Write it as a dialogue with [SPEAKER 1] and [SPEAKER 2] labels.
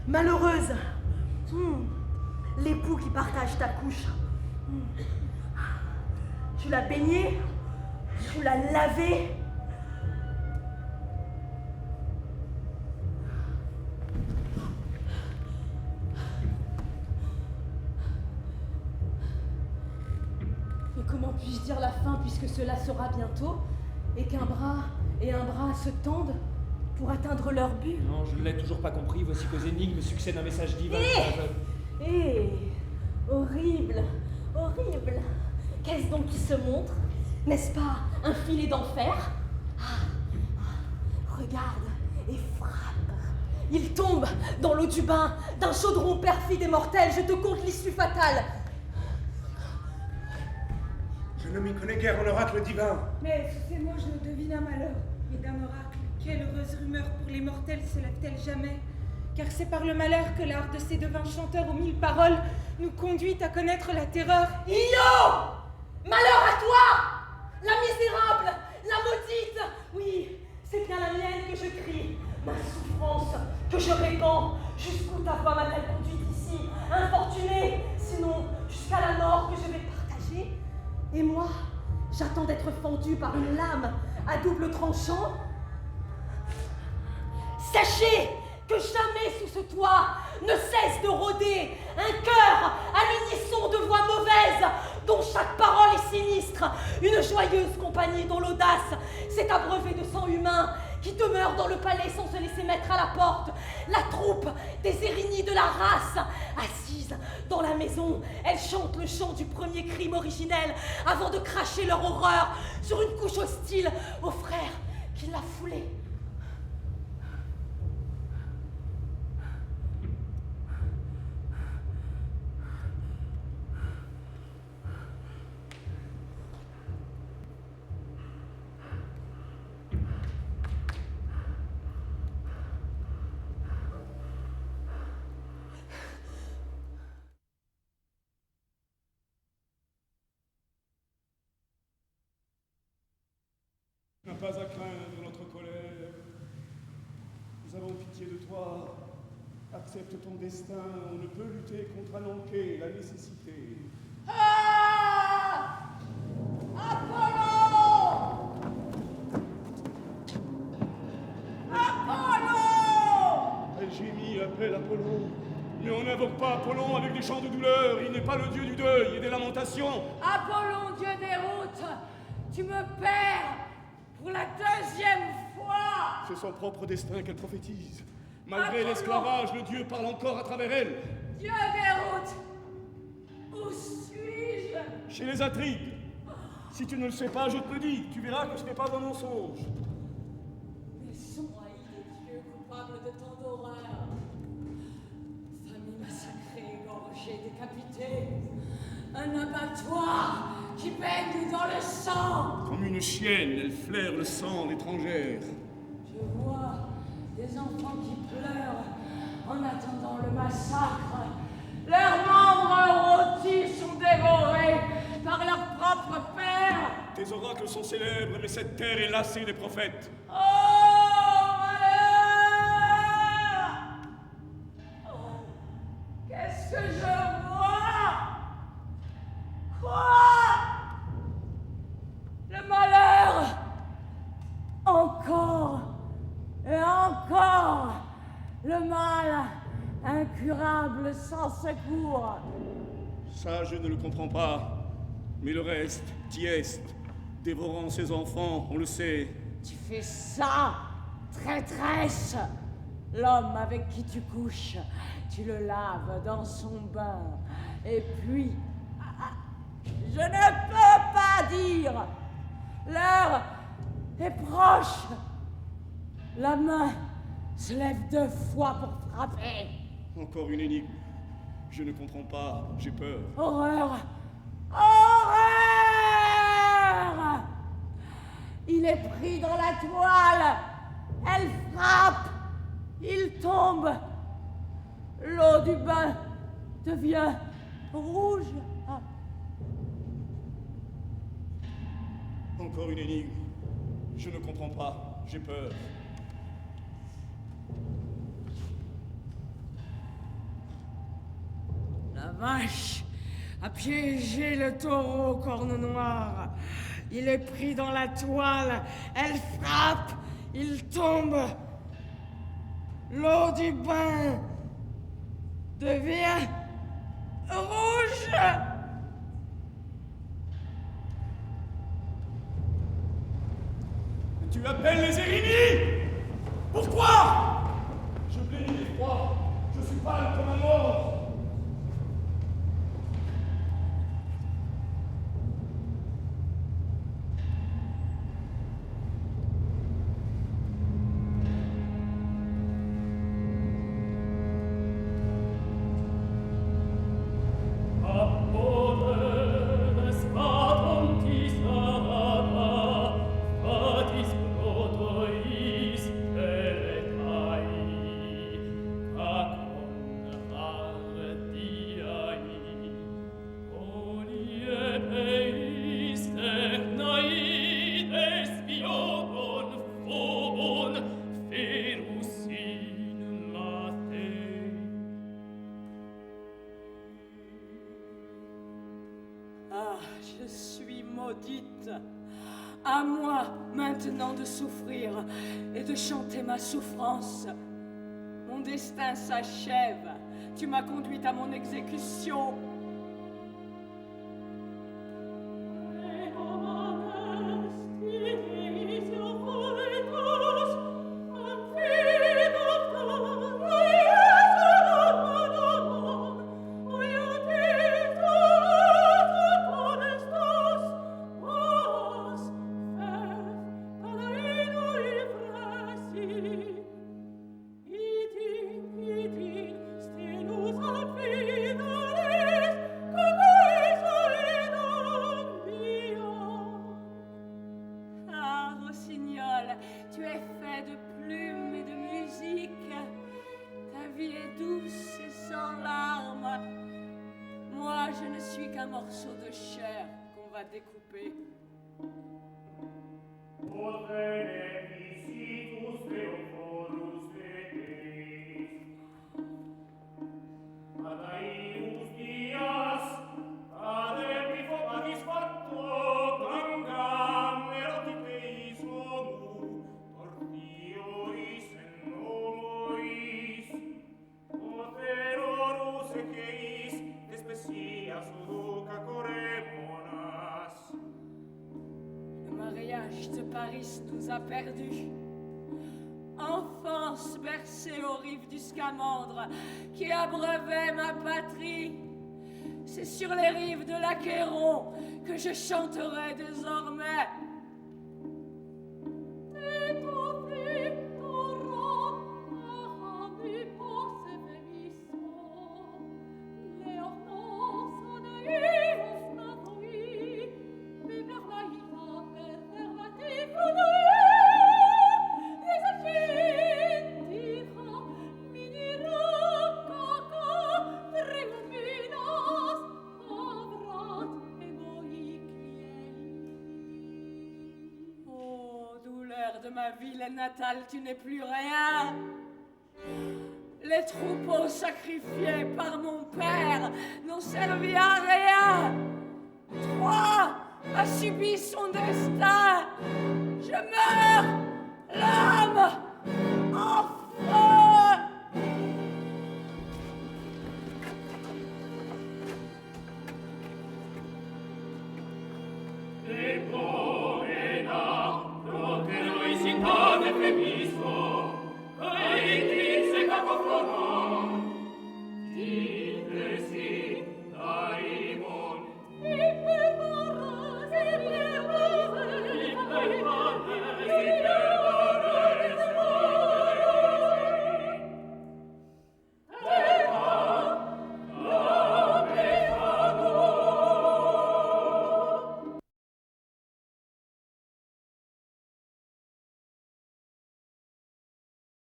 [SPEAKER 1] malheureuse. L'époux qui partage ta couche. Tu l'as baigné, tu l'as lavé. Mais comment puis-je dire la fin puisque cela sera bientôt et qu'un bras et un bras se tendent pour atteindre leur but?
[SPEAKER 2] Non, je ne l'ai toujours pas compris. Voici qu'aux énigmes succède un message divin.
[SPEAKER 1] Horrible, horrible. Qu'est-ce donc qui se montre? N'est-ce pas un filet d'enfer? Regarde et frappe. Il tombe dans l'eau du bain d'un chaudron perfide et mortel. Je te conte l'issue fatale.
[SPEAKER 3] Je ne m'y connais guère en oracle divin.
[SPEAKER 4] Mais excusez-moi, je devine un malheur. Et d'un oracle, quelle heureuse rumeur pour les mortels se lève-t-elle jamais? Car c'est par le malheur que l'art de ces devins chanteurs aux 1000 paroles nous conduit à connaître la terreur.
[SPEAKER 1] Io! Malheur à toi! La misérable! La maudite! Oui, c'est bien la mienne que je crie. Ma souffrance que je répands. Jusqu'où ta voix m'a-t-elle conduite ici? Infortunée! Sinon, jusqu'à la mort que je vais partager? Et moi, j'attends d'être fendue par une lame à double tranchant. Sachez que jamais sous ce toit ne cesse de rôder un cœur à l'unisson de voix mauvaises, dont chaque parole est sinistre, une joyeuse compagnie dont l'audace s'est abreuvée de sang humain, qui demeure dans le palais sans se laisser mettre à la porte, la troupe des Érigny de la race, assise dans la maison, elles chantent le chant du premier crime originel, avant de cracher leur horreur sur une couche hostile au frère qui l'a foulée.
[SPEAKER 5] Tu n'as pas à craindre notre colère. Nous avons pitié de toi. Accepte ton destin. On ne peut lutter contre Ananké, la nécessité.
[SPEAKER 1] Ah! Apollon! Apollon!
[SPEAKER 5] Elle gémit, appelle Apollon. Mais on n'invoque pas Apollon avec des chants de douleur. Il n'est pas le dieu du deuil et des lamentations.
[SPEAKER 6] Apollon, dieu des routes, tu me perds pour la deuxième fois.
[SPEAKER 5] C'est son propre destin qu'elle prophétise. Malgré
[SPEAKER 6] Apollon!
[SPEAKER 5] l'esclavage, le dieu parle encore à travers elle.
[SPEAKER 6] Dieu des routes, où suis-je?
[SPEAKER 5] Chez les Atrides. Si tu ne le sais pas, je te le dis. Tu verras que ce n'est pas un mensonge.
[SPEAKER 6] Mais sont haïs des dieux coupables de tant d'horreur. Famille massacrée, égorgée, décapitée. Un abattoir qui baigne dans le sang.
[SPEAKER 5] Comme une chienne, elle flaire le sang d'étrangères.
[SPEAKER 6] Je vois des enfants qui pleurent en attendant le massacre. Leurs membres rôtis sont dévorés par leur propre père.
[SPEAKER 5] Tes oracles sont célèbres, mais cette terre est lassée des prophètes.
[SPEAKER 6] Oh, malheur! Qu'est-ce que je vois? Quoi? Le malheur! Encore et encore! Le mal incurable sans secours!
[SPEAKER 5] Ça, je ne le comprends pas. Mais le reste, Tieste, dévorant ses enfants, on le sait.
[SPEAKER 6] Tu fais ça, traîtresse! L'homme avec qui tu couches, tu le laves dans son bain. Et puis, je ne peux pas dire! L'heure est proche! La main se lève 2 fois pour frapper.
[SPEAKER 5] Encore une énigme. Je ne comprends pas, j'ai peur.
[SPEAKER 6] Horreur! Horreur! Il est pris dans la toile. Elle frappe. Il tombe. L'eau du bain devient rouge.
[SPEAKER 5] Encore une énigme. Je ne comprends pas, j'ai peur.
[SPEAKER 6] La vache a piégé le taureau aux cornes noires. Il est pris dans la toile. Elle frappe. Il tombe. L'eau du bain devient rouge.
[SPEAKER 5] Tu appelles les Érinies? Pourquoi? Je blêmis d'effroi. Je suis pâle comme un mort.
[SPEAKER 6] Je suis maudite. À moi maintenant de souffrir et de chanter ma souffrance. Mon destin s'achève. Tu m'as conduite à mon exécution. Tu es fait de plumes et de musique. Ta vie est douce et sans larmes. Moi, je ne suis qu'un morceau de chair qu'on va découper. Le mariage de Paris nous a perdus. Enfance bercée aux rives du Scamandre, qui abreuvait ma patrie. C'est sur les rives de l'Achéron que je chanterai désormais. De ma ville natale, tu n'es plus rien. Les troupeaux sacrifiés par mon père n'ont servi à rien. Troie a subi son destin. Je meurs, l'âme, enfin.